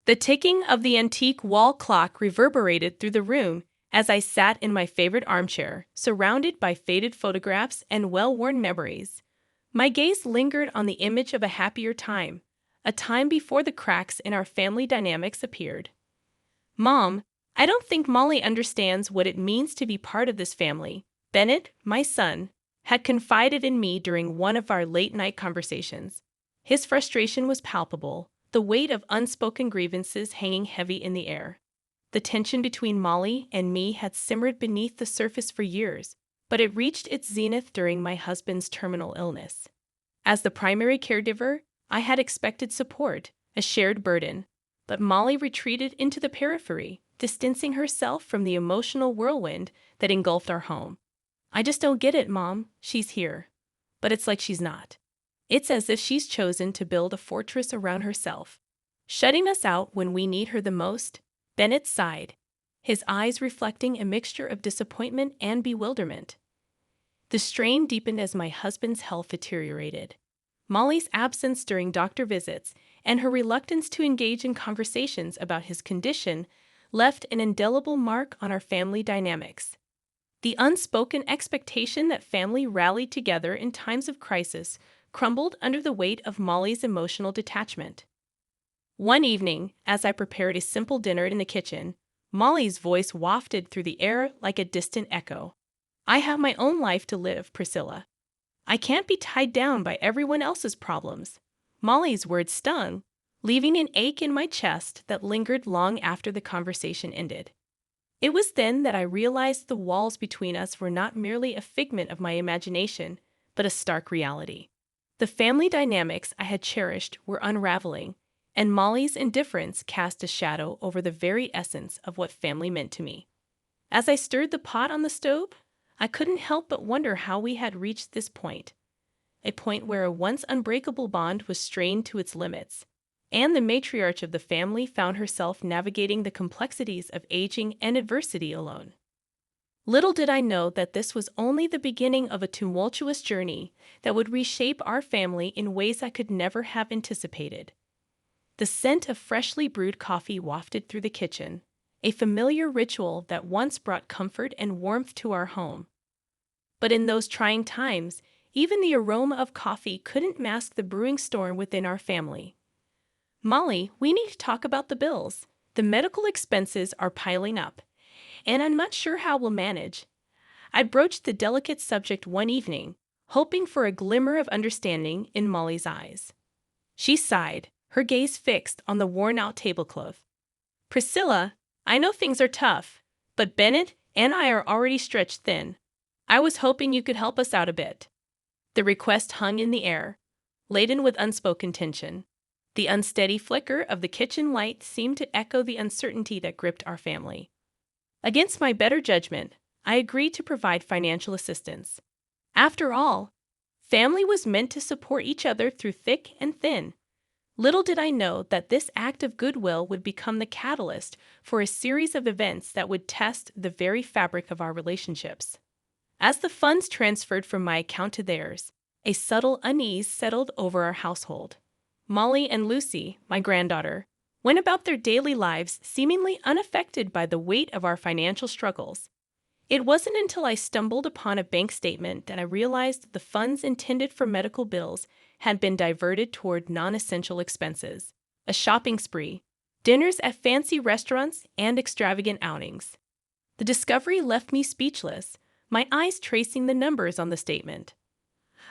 The ticking of the antique wall clock reverberated through the room as I sat in my favorite armchair, surrounded by faded photographs and well-worn memories. My gaze lingered on the image of a happier time, a time before the cracks in our family dynamics appeared. Mom, I don't think Molly understands what it means to be part of this family. Bennett, my son, had confided in me during one of our late-night conversations. His frustration was palpable, the weight of unspoken grievances hanging heavy in the air. The tension between Molly and me had simmered beneath the surface for years, but it reached its zenith during my husband's terminal illness. As the primary caregiver, I had expected support, a shared burden, but Molly retreated into the periphery, distancing herself from the emotional whirlwind that engulfed our home. I just don't get it, Mom. She's here. But it's like she's not. It's as if she's chosen to build a fortress around herself, shutting us out when we need her the most. Bennett sighed, his eyes reflecting a mixture of disappointment and bewilderment. The strain deepened as my husband's health deteriorated. Molly's absence during doctor visits and her reluctance to engage in conversations about his condition left an indelible mark on our family dynamics. The unspoken expectation that family rallied together in times of crisis crumbled under the weight of Molly's emotional detachment. One evening, as I prepared a simple dinner in the kitchen, Molly's voice wafted through the air like a distant echo. I have my own life to live, Priscilla. I can't be tied down by everyone else's problems. Molly's words stung, leaving an ache in my chest that lingered long after the conversation ended. It was then that I realized the walls between us were not merely a figment of my imagination, but a stark reality. The family dynamics I had cherished were unraveling, and Molly's indifference cast a shadow over the very essence of what family meant to me. As I stirred the pot on the stove, I couldn't help but wonder how we had reached this point, a point where a once unbreakable bond was strained to its limits, and the matriarch of the family found herself navigating the complexities of aging and adversity alone. Little did I know that this was only the beginning of a tumultuous journey that would reshape our family in ways I could never have anticipated. The scent of freshly brewed coffee wafted through the kitchen, a familiar ritual that once brought comfort and warmth to our home. But in those trying times, even the aroma of coffee couldn't mask the brewing storm within our family. Molly, we need to talk about the bills. The medical expenses are piling up, and I'm not sure how we'll manage. I broached the delicate subject one evening, hoping for a glimmer of understanding in Molly's eyes. She sighed, her gaze fixed on the worn-out tablecloth. Priscilla, I know things are tough, but Bennett and I are already stretched thin. I was hoping you could help us out a bit. The request hung in the air, laden with unspoken tension. The unsteady flicker of the kitchen light seemed to echo the uncertainty that gripped our family. Against my better judgment, I agreed to provide financial assistance. After all, family was meant to support each other through thick and thin. Little did I know that this act of goodwill would become the catalyst for a series of events that would test the very fabric of our relationships. As the funds transferred from my account to theirs, a subtle unease settled over our household. Molly and Lucy, my granddaughter, went about their daily lives seemingly unaffected by the weight of our financial struggles. It wasn't until I stumbled upon a bank statement that I realized the funds intended for medical bills had been diverted toward non-essential expenses, a shopping spree, dinners at fancy restaurants, and extravagant outings. The discovery left me speechless, my eyes tracing the numbers on the statement.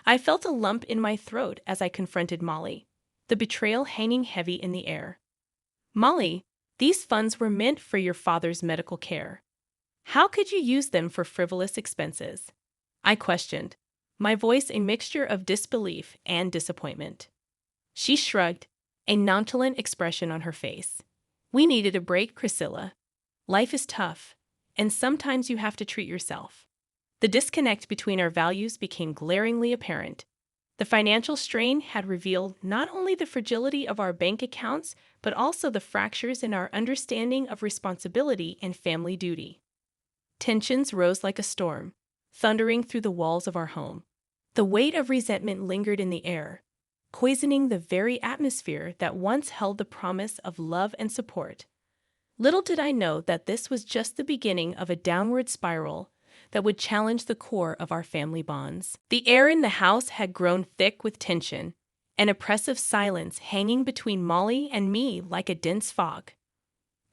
I felt a lump in my throat as I confronted Molly, the betrayal hanging heavy in the air. Molly, these funds were meant for your father's medical care. How could you use them for frivolous expenses? I questioned, my voice a mixture of disbelief and disappointment. She shrugged, a nonchalant expression on her face. We needed a break, Priscilla. Life is tough, and sometimes you have to treat yourself. The disconnect between our values became glaringly apparent. The financial strain had revealed not only the fragility of our bank accounts, but also the fractures in our understanding of responsibility and family duty. Tensions rose like a storm, thundering through the walls of our home. The weight of resentment lingered in the air, poisoning the very atmosphere that once held the promise of love and support. Little did I know that this was just the beginning of a downward spiral that would challenge the core of our family bonds. The air in the house had grown thick with tension, an oppressive silence hanging between Molly and me like a dense fog.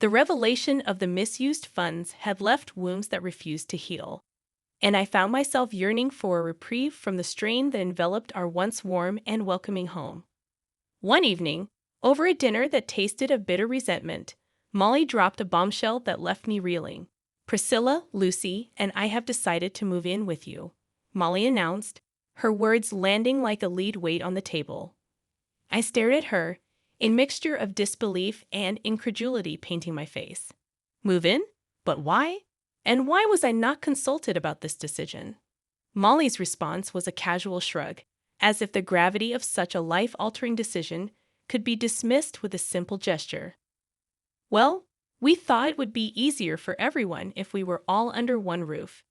The revelation of the misused funds had left wounds that refused to heal, and I found myself yearning for a reprieve from the strain that enveloped our once warm and welcoming home. One evening, over a dinner that tasted of bitter resentment, Molly dropped a bombshell that left me reeling. "Priscilla, Lucy, and I have decided to move in with you," Molly announced, her words landing like a lead weight on the table. I stared at her, a mixture of disbelief and incredulity painting my face. Move in? But why? And why was I not consulted about this decision? Molly's response was a casual shrug, as if the gravity of such a life-altering decision could be dismissed with a simple gesture. "Well, we thought it would be easier for everyone if we were all under one roof.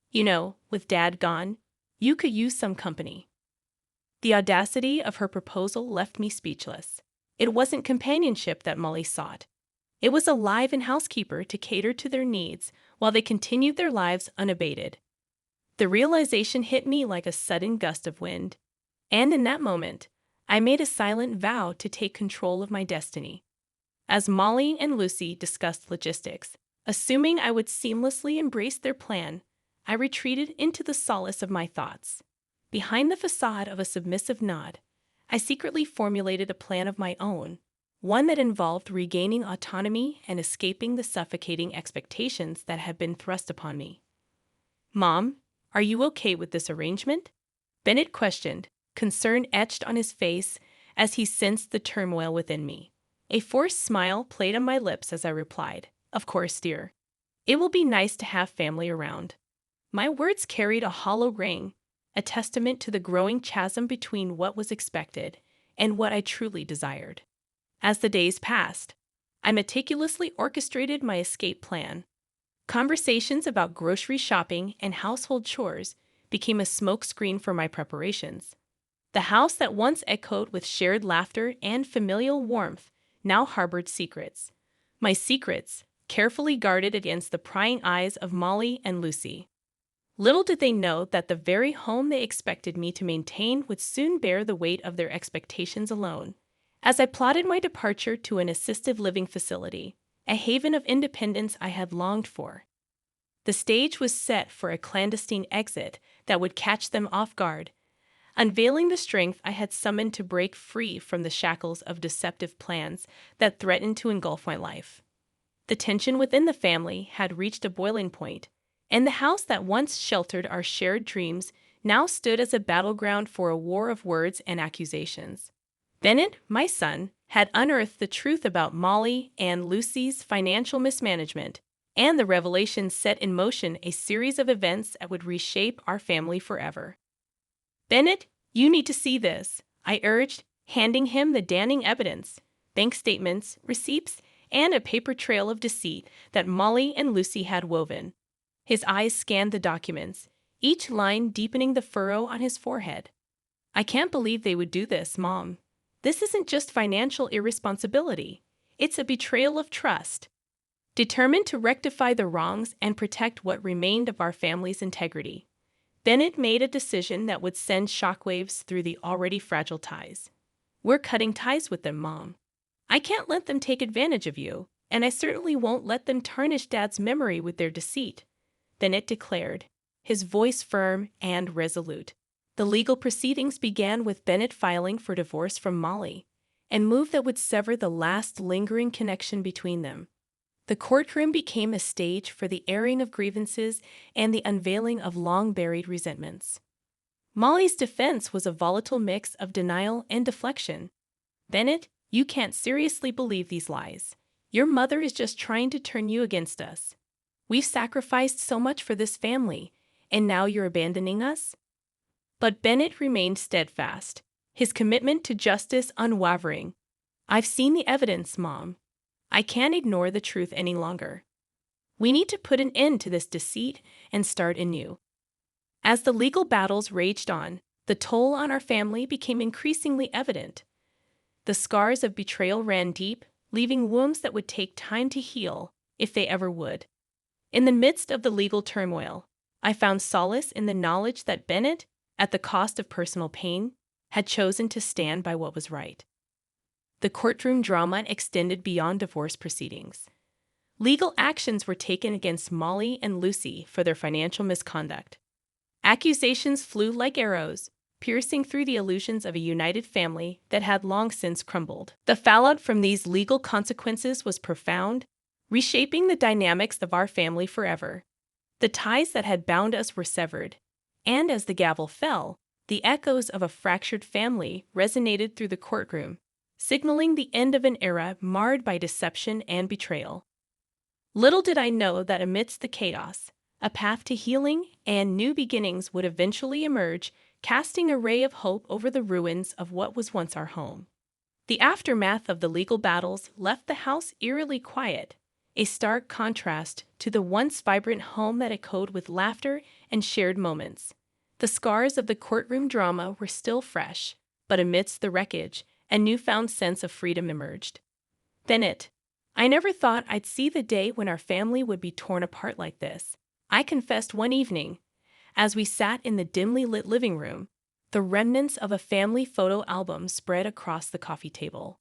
You know, with Dad gone, you could use some company." The audacity of her proposal left me speechless. It wasn't companionship that Molly sought. It was a live-in housekeeper to cater to their needs while they continued their lives unabated. The realization hit me like a sudden gust of wind, and in that moment, I made a silent vow to take control of my destiny. As Molly and Lucy discussed logistics, assuming I would seamlessly embrace their plan, I retreated into the solace of my thoughts. Behind the facade of a submissive nod, I secretly formulated a plan of my own, one that involved regaining autonomy and escaping the suffocating expectations that had been thrust upon me. "Mom, are you okay with this arrangement?" Bennett questioned, concern etched on his face as he sensed the turmoil within me. A forced smile played on my lips as I replied, "Of course, dear. It will be nice to have family around." My words carried a hollow ring, a testament to the growing chasm between what was expected and what I truly desired. As the days passed, I meticulously orchestrated my escape plan. Conversations about grocery shopping and household chores became a smokescreen for my preparations. The house that once echoed with shared laughter and familial warmth now harbored secrets. My secrets, carefully guarded against the prying eyes of Molly and Lucy. Little did they know that the very home they expected me to maintain would soon bear the weight of their expectations alone. As I plotted my departure to an assisted living facility, a haven of independence I had longed for, the stage was set for a clandestine exit that would catch them off guard, unveiling the strength I had summoned to break free from the shackles of deceptive plans that threatened to engulf my life. The tension within the family had reached a boiling point, and the house that once sheltered our shared dreams now stood as a battleground for a war of words and accusations. Bennett, my son, had unearthed the truth about Molly and Lucy's financial mismanagement, and the revelation set in motion a series of events that would reshape our family forever. "Bennett, you need to see this," I urged, handing him the damning evidence, bank statements, receipts, and a paper trail of deceit that Molly and Lucy had woven. His eyes scanned the documents, each line deepening the furrow on his forehead. "I can't believe they would do this, Mom. This isn't just financial irresponsibility. It's a betrayal of trust." Determined to rectify the wrongs and protect what remained of our family's integrity, Bennett made a decision that would send shockwaves through the already fragile ties. "We're cutting ties with them, Mom. I can't let them take advantage of you, and I certainly won't let them tarnish Dad's memory with their deceit," Bennett declared, his voice firm and resolute. The legal proceedings began with Bennett filing for divorce from Molly, a move that would sever the last lingering connection between them. The courtroom became a stage for the airing of grievances and the unveiling of long-buried resentments. Molly's defense was a volatile mix of denial and deflection. "Bennett, you can't seriously believe these lies. Your mother is just trying to turn you against us. We've sacrificed so much for this family, and now you're abandoning us?" But Bennett remained steadfast, his commitment to justice unwavering. "I've seen the evidence, Mom. I can't ignore the truth any longer. We need to put an end to this deceit and start anew." As the legal battles raged on, The toll on our family became increasingly evident. The scars of betrayal ran deep, leaving wounds that would take time to heal, if they ever would. In the midst of the legal turmoil, I found solace in the knowledge that Bennett, at the cost of personal pain, had chosen to stand by what was right. The courtroom drama extended beyond divorce proceedings. Legal actions were taken against Molly and Lucy for their financial misconduct. Accusations flew like arrows, piercing through the illusions of a united family that had long since crumbled. The fallout from these legal consequences was profound, reshaping the dynamics of our family forever. The ties that had bound us were severed, and as the gavel fell, the echoes of a fractured family resonated through the courtroom, signaling the end of an era marred by deception and betrayal. Little did I know that amidst the chaos, a path to healing and new beginnings would eventually emerge, casting a ray of hope over the ruins of what was once our home. The aftermath of the legal battles left the house eerily quiet, a stark contrast to the once vibrant home that echoed with laughter and shared moments. The scars of the courtroom drama were still fresh, but amidst the wreckage, a newfound sense of freedom emerged. Bennett, I never thought I'd see the day when our family would be torn apart like this, I confessed one evening, as we sat in the dimly lit living room, the remnants of a family photo album spread across the coffee table.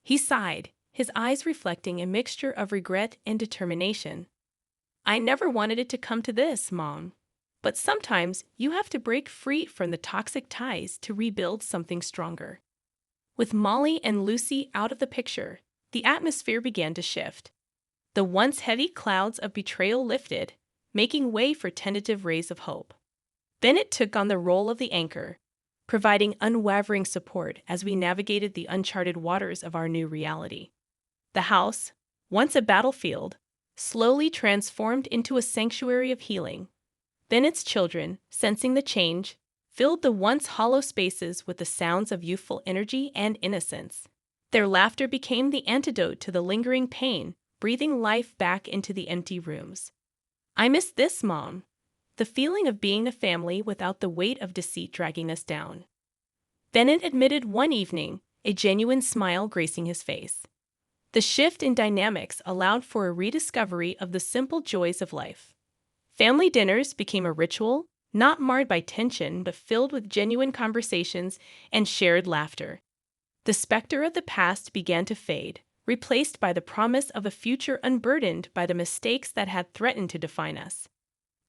He sighed, his eyes reflecting a mixture of regret and determination. I never wanted it to come to this, Mom. But sometimes you have to break free from the toxic ties to rebuild something stronger. With Molly and Lucy out of the picture, the atmosphere began to shift. The once heavy clouds of betrayal lifted, making way for tentative rays of hope. Bennett took on the role of the anchor, providing unwavering support as we navigated the uncharted waters of our new reality. The house, once a battlefield, slowly transformed into a sanctuary of healing. Bennett's children, sensing the change, filled the once hollow spaces with the sounds of youthful energy and innocence. Their laughter became the antidote to the lingering pain, breathing life back into the empty rooms. I miss this, Mom. The feeling of being a family without the weight of deceit dragging us down. Bennett admitted one evening, a genuine smile gracing his face. The shift in dynamics allowed for a rediscovery of the simple joys of life. Family dinners became a ritual, not marred by tension but filled with genuine conversations and shared laughter. The specter of the past began to fade, replaced by the promise of a future unburdened by the mistakes that had threatened to define us.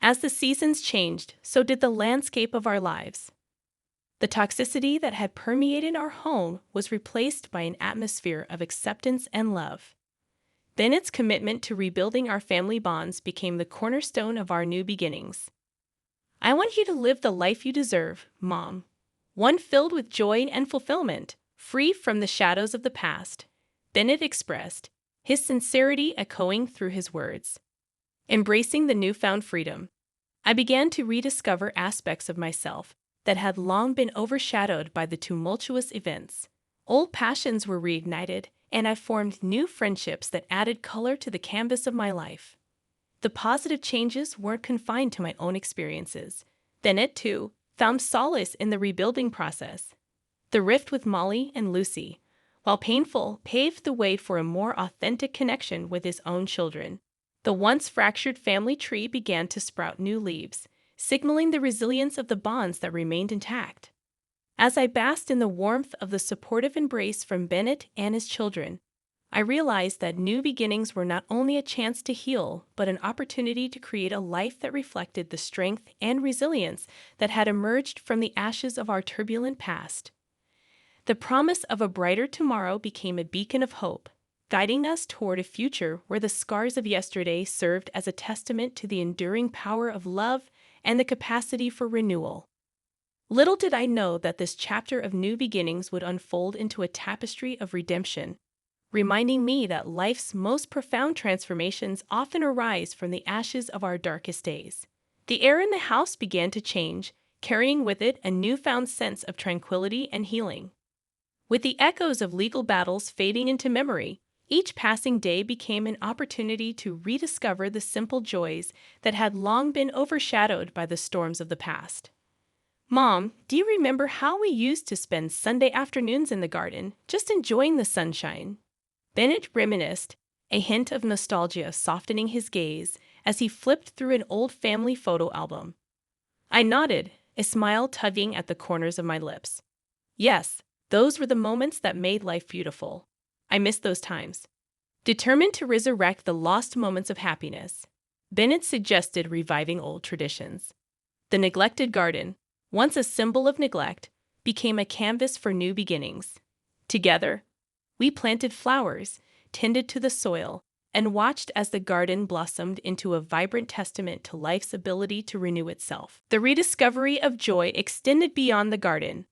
As the seasons changed, so did the landscape of our lives. The toxicity that had permeated our home was replaced by an atmosphere of acceptance and love. Bennett's commitment to rebuilding our family bonds became the cornerstone of our new beginnings. I want you to live the life you deserve, Mom. One filled with joy and fulfillment, free from the shadows of the past, Bennett expressed, his sincerity echoing through his words. Embracing the newfound freedom, I began to rediscover aspects of myself that had long been overshadowed by the tumultuous events. Old passions were reignited, and I formed new friendships that added color to the canvas of my life. The positive changes weren't confined to my own experiences. Bennett, too, found solace in the rebuilding process. The rift with Molly and Lucy, while painful, paved the way for a more authentic connection with his own children. The once fractured family tree began to sprout new leaves, signaling the resilience of the bonds that remained intact. As I basked in the warmth of the supportive embrace from Bennett and his children, I realized that new beginnings were not only a chance to heal, but an opportunity to create a life that reflected the strength and resilience that had emerged from the ashes of our turbulent past. The promise of a brighter tomorrow became a beacon of hope, guiding us toward a future where the scars of yesterday served as a testament to the enduring power of love and the capacity for renewal. Little did I know that this chapter of new beginnings would unfold into a tapestry of redemption, reminding me that life's most profound transformations often arise from the ashes of our darkest days. The air in the house began to change, carrying with it a newfound sense of tranquility and healing. With the echoes of legal battles fading into memory, each passing day became an opportunity to rediscover the simple joys that had long been overshadowed by the storms of the past. Mom, do you remember how we used to spend Sunday afternoons in the garden, just enjoying the sunshine? Bennett reminisced, a hint of nostalgia softening his gaze as he flipped through an old family photo album. I nodded, a smile tugging at the corners of my lips. Yes, those were the moments that made life beautiful. I miss those times. Determined to resurrect the lost moments of happiness, Bennett suggested reviving old traditions. The neglected garden, once a symbol of neglect, became a canvas for new beginnings. Together, we planted flowers, tended to the soil, and watched as the garden blossomed into a vibrant testament to life's ability to renew itself. The rediscovery of joy extended beyond the garden.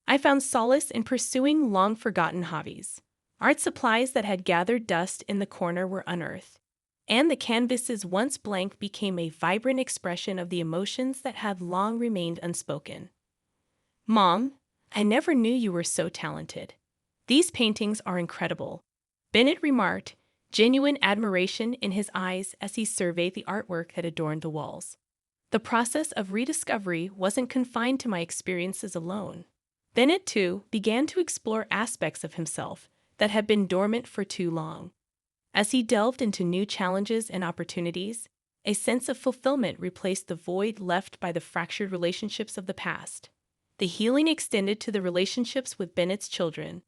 I found solace in pursuing long-forgotten hobbies. Art supplies that had gathered dust in the corner were unearthed, and the canvases once blank became a vibrant expression of the emotions that had long remained unspoken. Mom, I never knew you were so talented. These paintings are incredible, Bennett remarked, genuine admiration in his eyes as he surveyed the artwork that adorned the walls. The process of rediscovery wasn't confined to my experiences alone. Bennett, too, began to explore aspects of himself that had been dormant for too long. As he delved into new challenges and opportunities, a sense of fulfillment replaced the void left by the fractured relationships of the past. The healing extended to the relationships with Bennett's children.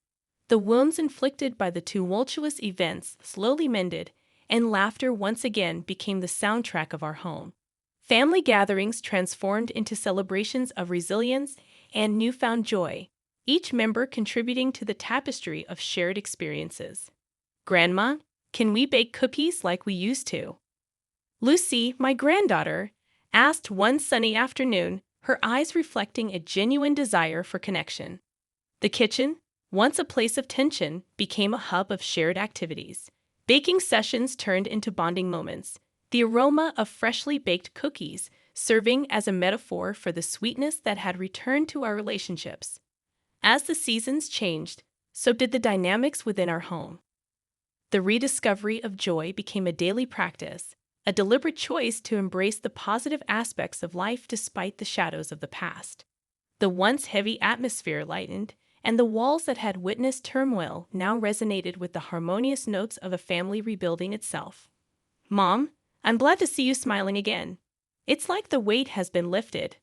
The wounds inflicted by the tumultuous events slowly mended, and laughter once again became the soundtrack of our home. Family gatherings transformed into celebrations of resilience and newfound joy, each member contributing to the tapestry of shared experiences. Grandma, can we bake cookies like we used to? Lucy, my granddaughter, asked one sunny afternoon, her eyes reflecting a genuine desire for connection. The kitchen, once a place of tension, became a hub of shared activities. Baking sessions turned into bonding moments, the aroma of freshly baked cookies serving as a metaphor for the sweetness that had returned to our relationships. As the seasons changed, so did the dynamics within our home. The rediscovery of joy became a daily practice, a deliberate choice to embrace the positive aspects of life despite the shadows of the past. The once heavy atmosphere lightened, and the walls that had witnessed turmoil now resonated with the harmonious notes of a family rebuilding itself. Mom, I'm glad to see you smiling again. It's like the weight has been lifted,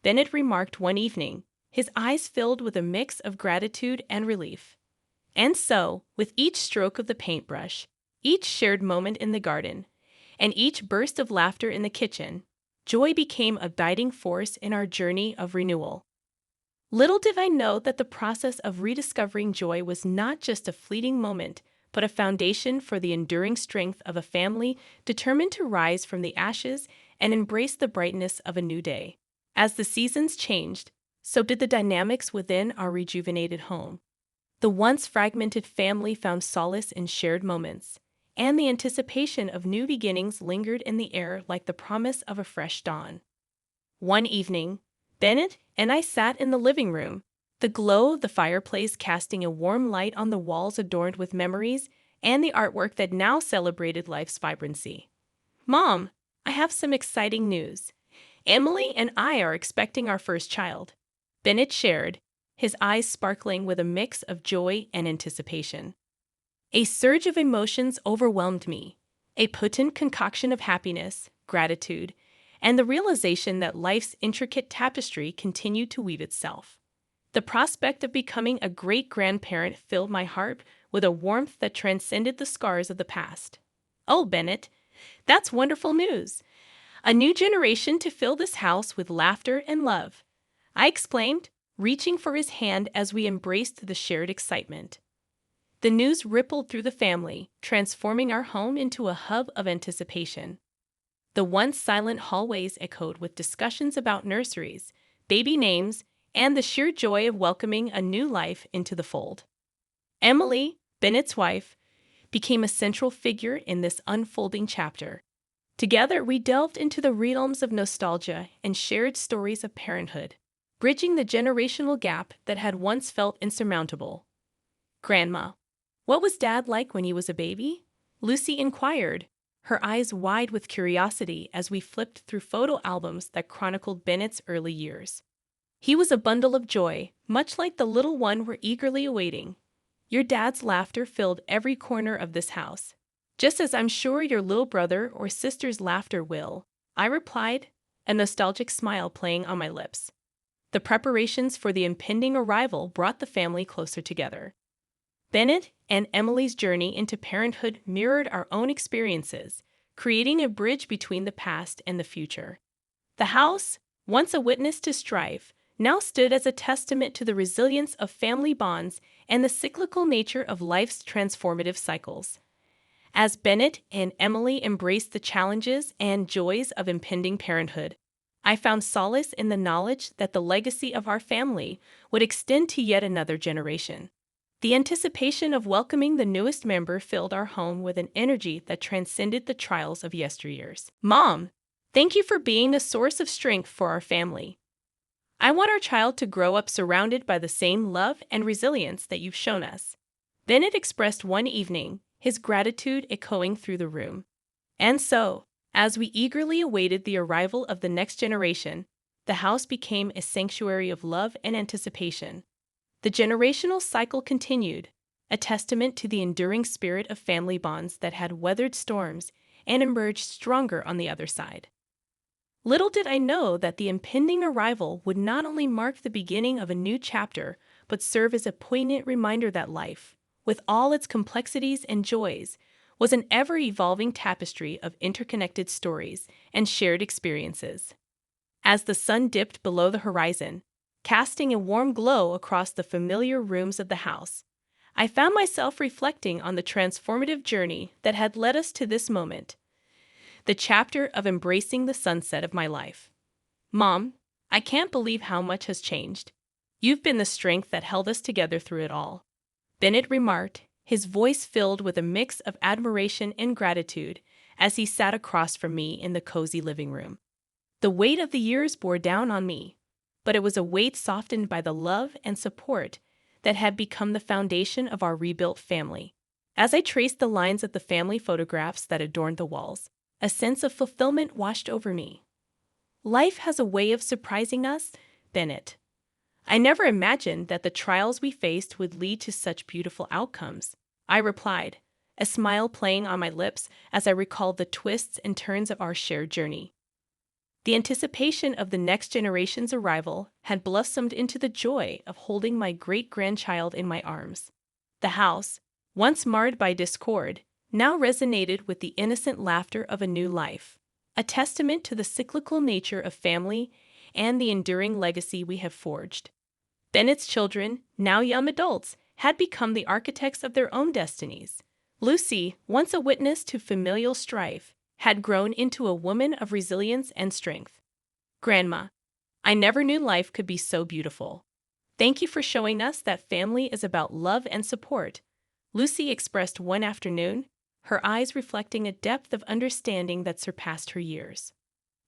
Bennett remarked one evening, his eyes filled with a mix of gratitude and relief. And so, with each stroke of the paintbrush, each shared moment in the garden, and each burst of laughter in the kitchen, joy became a guiding force in our journey of renewal. Little did I know that the process of rediscovering joy was not just a fleeting moment, but a foundation for the enduring strength of a family determined to rise from the ashes and embrace the brightness of a new day. As the seasons changed, so did the dynamics within our rejuvenated home. The once fragmented family found solace in shared moments, and the anticipation of new beginnings lingered in the air like the promise of a fresh dawn. One evening, Bennett and I sat in the living room, the glow of the fireplace casting a warm light on the walls adorned with memories and the artwork that now celebrated life's vibrancy. Mom, I have some exciting news. Emily and I are expecting our first child, Bennett shared, his eyes sparkling with a mix of joy and anticipation. A surge of emotions overwhelmed me, a potent concoction of happiness, gratitude, and the realization that life's intricate tapestry continued to weave itself. The prospect of becoming a great-grandparent filled my heart with a warmth that transcended the scars of the past. Oh, Bennett, that's wonderful news. A new generation to fill this house with laughter and love, I exclaimed, reaching for his hand as we embraced the shared excitement. The news rippled through the family, transforming our home into a hub of anticipation. The once silent hallways echoed with discussions about nurseries, baby names, and the sheer joy of welcoming a new life into the fold. Emily, Bennett's wife, became a central figure in this unfolding chapter. Together, we delved into the realms of nostalgia and shared stories of parenthood, bridging the generational gap that had once felt insurmountable. Grandma, what was Dad like when he was a baby? Lucy inquired, her eyes wide with curiosity as we flipped through photo albums that chronicled Bennett's early years. He was a bundle of joy, much like the little one we're eagerly awaiting. Your dad's laughter filled every corner of this house, just as I'm sure your little brother or sister's laughter will, I replied, a nostalgic smile playing on my lips. The preparations for the impending arrival brought the family closer together. Bennett and Emily's journey into parenthood mirrored our own experiences, creating a bridge between the past and the future. The house, once a witness to strife, now stood as a testament to the resilience of family bonds and the cyclical nature of life's transformative cycles. As Bennett and Emily embraced the challenges and joys of impending parenthood, I found solace in the knowledge that the legacy of our family would extend to yet another generation. The anticipation of welcoming the newest member filled our home with an energy that transcended the trials of yesteryears. Mom, thank you for being a source of strength for our family. I want our child to grow up surrounded by the same love and resilience that you've shown us. Bennett expressed one evening, his gratitude echoing through the room. And so, as we eagerly awaited the arrival of the next generation, the house became a sanctuary of love and anticipation. The generational cycle continued, a testament to the enduring spirit of family bonds that had weathered storms and emerged stronger on the other side. Little did I know that the impending arrival would not only mark the beginning of a new chapter, but serve as a poignant reminder that life, with all its complexities and joys, was an ever-evolving tapestry of interconnected stories and shared experiences. As the sun dipped below the horizon, casting a warm glow across the familiar rooms of the house, I found myself reflecting on the transformative journey that had led us to this moment, the chapter of embracing the sunset of my life. Mom, I can't believe how much has changed. You've been the strength that held us together through it all, Bennett remarked, his voice filled with a mix of admiration and gratitude as he sat across from me in the cozy living room. The weight of the years bore down on me, but it was a weight softened by the love and support that had become the foundation of our rebuilt family. As I traced the lines of the family photographs that adorned the walls, a sense of fulfillment washed over me. Life has a way of surprising us, Bennett. I never imagined that the trials we faced would lead to such beautiful outcomes, I replied, a smile playing on my lips as I recalled the twists and turns of our shared journey. The anticipation of the next generation's arrival had blossomed into the joy of holding my great-grandchild in my arms. The house, once marred by discord, now resonated with the innocent laughter of a new life, a testament to the cyclical nature of family and the enduring legacy we have forged. Bennett's children, now young adults, had become the architects of their own destinies. Lucy, once a witness to familial strife, had grown into a woman of resilience and strength. Grandma, I never knew life could be so beautiful. Thank you for showing us that family is about love and support, Lucy expressed one afternoon, her eyes reflecting a depth of understanding that surpassed her years.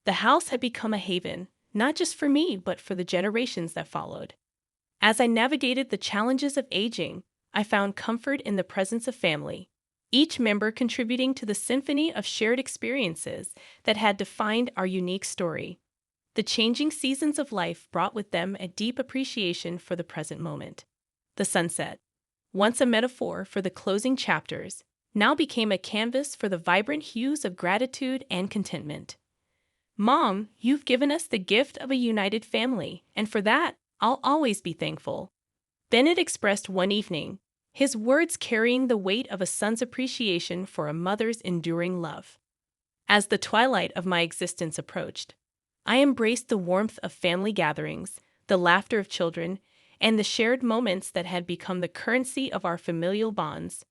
The house had become a haven, not just for me, but for the generations that followed. As I navigated the challenges of aging, I found comfort in the presence of family, each member contributing to the symphony of shared experiences that had defined our unique story. The changing seasons of life brought with them a deep appreciation for the present moment. The sunset, once a metaphor for the closing chapters, now became a canvas for the vibrant hues of gratitude and contentment. Mom, you've given us the gift of a united family, and for that, I'll always be thankful, Bennett expressed one evening, his words carrying the weight of a son's appreciation for a mother's enduring love. As the twilight of my existence approached, I embraced the warmth of family gatherings, the laughter of children, and the shared moments that had become the currency of our familial bonds.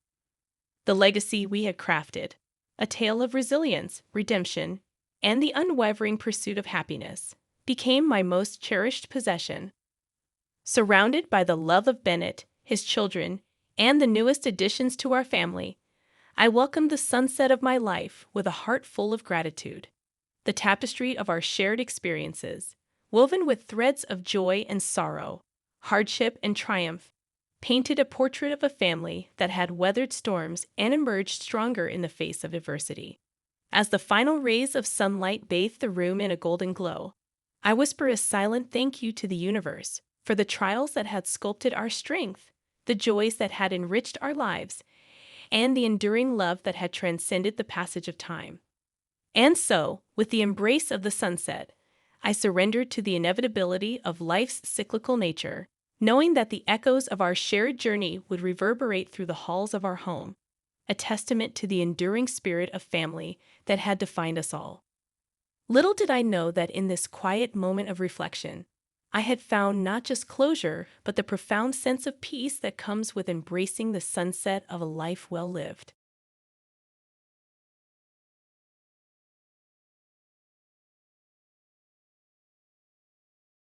The legacy we had crafted, a tale of resilience, redemption, and the unwavering pursuit of happiness, became my most cherished possession. Surrounded by the love of Bennett, his children, and the newest additions to our family, I welcomed the sunset of my life with a heart full of gratitude. The tapestry of our shared experiences, woven with threads of joy and sorrow, hardship and triumph, painted a portrait of a family that had weathered storms and emerged stronger in the face of adversity. As the final rays of sunlight bathed the room in a golden glow, I whisper a silent thank you to the universe for the trials that had sculpted our strength, the joys that had enriched our lives, and the enduring love that had transcended the passage of time. And so, with the embrace of the sunset, I surrendered to the inevitability of life's cyclical nature, knowing that the echoes of our shared journey would reverberate through the halls of our home, a testament to the enduring spirit of family that had defined us all. Little did I know that in this quiet moment of reflection, I had found not just closure, but the profound sense of peace that comes with embracing the sunset of a life well lived.